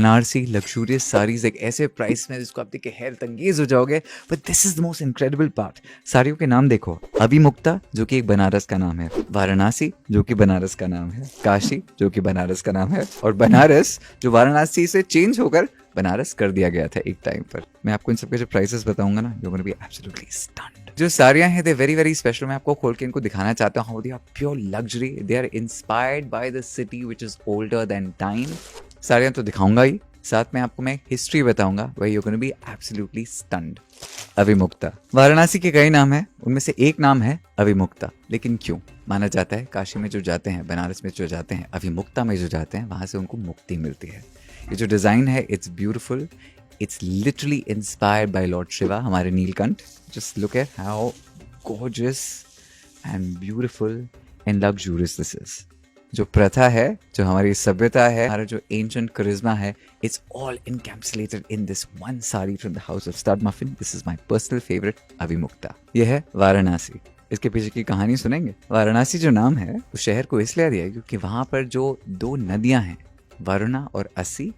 Banarasi luxurious saris एक ऐसे price में जिसको आप देख के हैरत अंगेज हो जाओगे। But this is the most incredible part, साड़ियों के नाम देखो। अभिमुक्ता जो कि एक बनारस का नाम है, वाराणसी जो कि बनारस का नाम है, काशी जो कि बनारस का नाम है, और बनारस जो वाराणसी से चेंज होकर बनारस कर दिया गया था एक टाइम पर। मैं आपको इन सबके जो प्राइसेस बताऊंगा ना, you gonna be absolutely stunned. जो साड़ियां हैं दे वेरी वेरी स्पेशल। मैं आपको खोल के इनको दिखाना चाहता हूं। They are pure luxury, they are inspired by the city which is older than time. साड़ियां तो दिखाऊंगा ही, साथ में आपको मैं हिस्ट्री बताऊंगा, वही you gonna be absolutely stunned. Avimukta, Varanasi के कई नाम हैं, उनमें से एक नाम है अभिमुक्ता। लेकिन क्यों? माना जाता है काशी में जो जाते हैं, बनारस में जो जाते हैं, अभिमुक्ता में जो जाते हैं, वहां से उनको मुक्ति मिलती है। ये जो डिजाइन है it's beautiful, it's literally inspired by lord Shiva, हमारे Neelkanth. Just look at how gorgeous and beautiful and luxurious this is. जो प्रथा है, जो हमारी सभ्यता है, हमारा जो एंशिएंट करिश्मा है, it's all encapsulated in this one sari from the house of stud muffin. This is my personal favourite Avimukta. यह है वाराणसी। इसके पीछे की कहानी सुनेंगे। वाराणसी जो नाम है उस शहर को इसलिए दिया क्योंकि वहां पर जो दो नदियां हैं, वरुणा और अस्सी,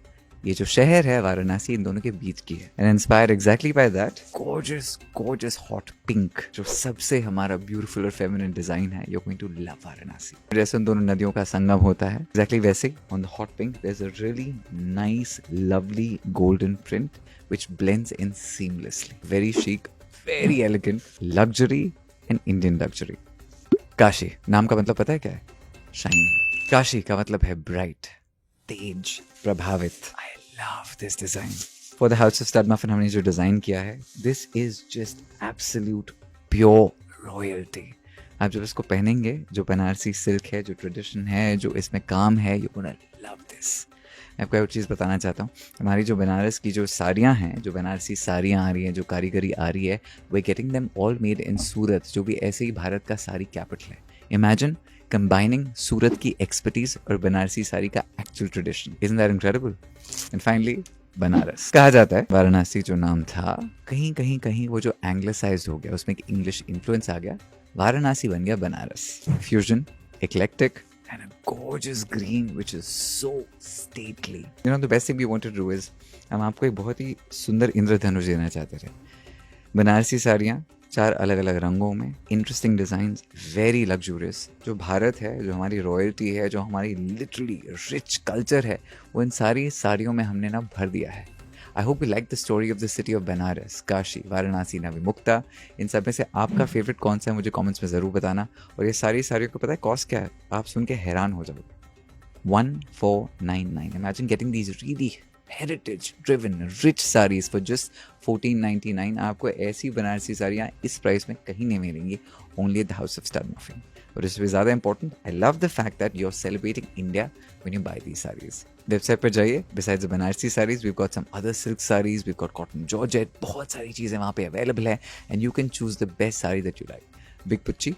ये जो शहर है वाराणसी इन दोनों के बीच की है। And inspired exactly by that gorgeous gorgeous hot pink, जो सबसे हमारा ब्यूटीफुल और फेमिनिन डिजाइन है। You going to love Varanasi. जैसे उन दोनों नदियों का संगम होता है, एग्जैक्टली वैसे ही on the hot pink there is a really nice lovely golden print which blends in seamlessly. Very chic, very elegant, luxury and Indian luxury. Kashi नाम का मतलब पता है क्या है? शाइनिंग। काशी का मतलब है ब्राइट, तेज, प्रभावित। I love this design. For the house of stud muffin हमने जो डिजाइन किया है, this is just absolute pure royalty. आप जब इसको पहनेंगे, जो बनारसी सिल्क है, जो ट्रेडिशन है, जो इसमें काम है, यू गोना लव दिस। मैं आपको एक चीज़ बताना चाहता हूँ, हमारी जो बनारस की जो साड़ियाँ हैं, जो बनारसी साड़ियाँ आ रही हैं, जो कारीगरी आ रही है, we getting them all made in Surat, जो भी ऐसे ही भारत का साड़ी कैपिटल है। इमेजिन combining सूरत की एक्सपर्टीज और बनारसी साड़ी का actual tradition. Isn't that incredible? And finally, Banaras. कहा जाता है वाराणसी जो नाम था, कहीं कहीं कहीं वो जो एंग्लिसाइज्ड हो गया, उसमें इंग्लिश इन्फ्लुएंस आ गया, वाराणसी बन गया Banaras. Fusion, eclectic and a gorgeous green which is so stately. You know the best thing we want to do is, हम आपको एक बहुत ही सुंदर इंद्रधनुष देना चाहते थे। बनारसी साड़ियाँ 4 अलग अलग रंगों में, इंटरेस्टिंग डिजाइन्स, वेरी लग्जूरियस। जो भारत है, जो हमारी रॉयल्टी है, जो हमारी लिटरली रिच कल्चर है, वो इन सारी साड़ियों में हमने ना भर दिया है। I hope you like the story of the city of Banaras, Kashi, Varanasi, Avimukta. इन सब में से आपका फेवरेट कौन सा है मुझे कमेंट्स में ज़रूर बताना। और ये सारी साड़ियों को पता है कॉस्ट क्या है? आप सुन के हैरान हो जाओगे, 1499। Imagine getting these really heritage driven rich sarees for just 1499। आपको ऐसी बनारसी साड़ियाँ इस प्राइस में कहीं नहीं मिलेंगी, only at the house of stud muffin। और इससे ज़्यादा important, I love the fact that you're celebrating India when you buy these sarees। Website पर जाइए, besides the Banarasi sarees we've got some other silk sarees, we've got cotton georgette, बहुत सारी चीज़ें वहाँ पे अवेलेबल है, and you can choose the best saree that you like। Big Pucci।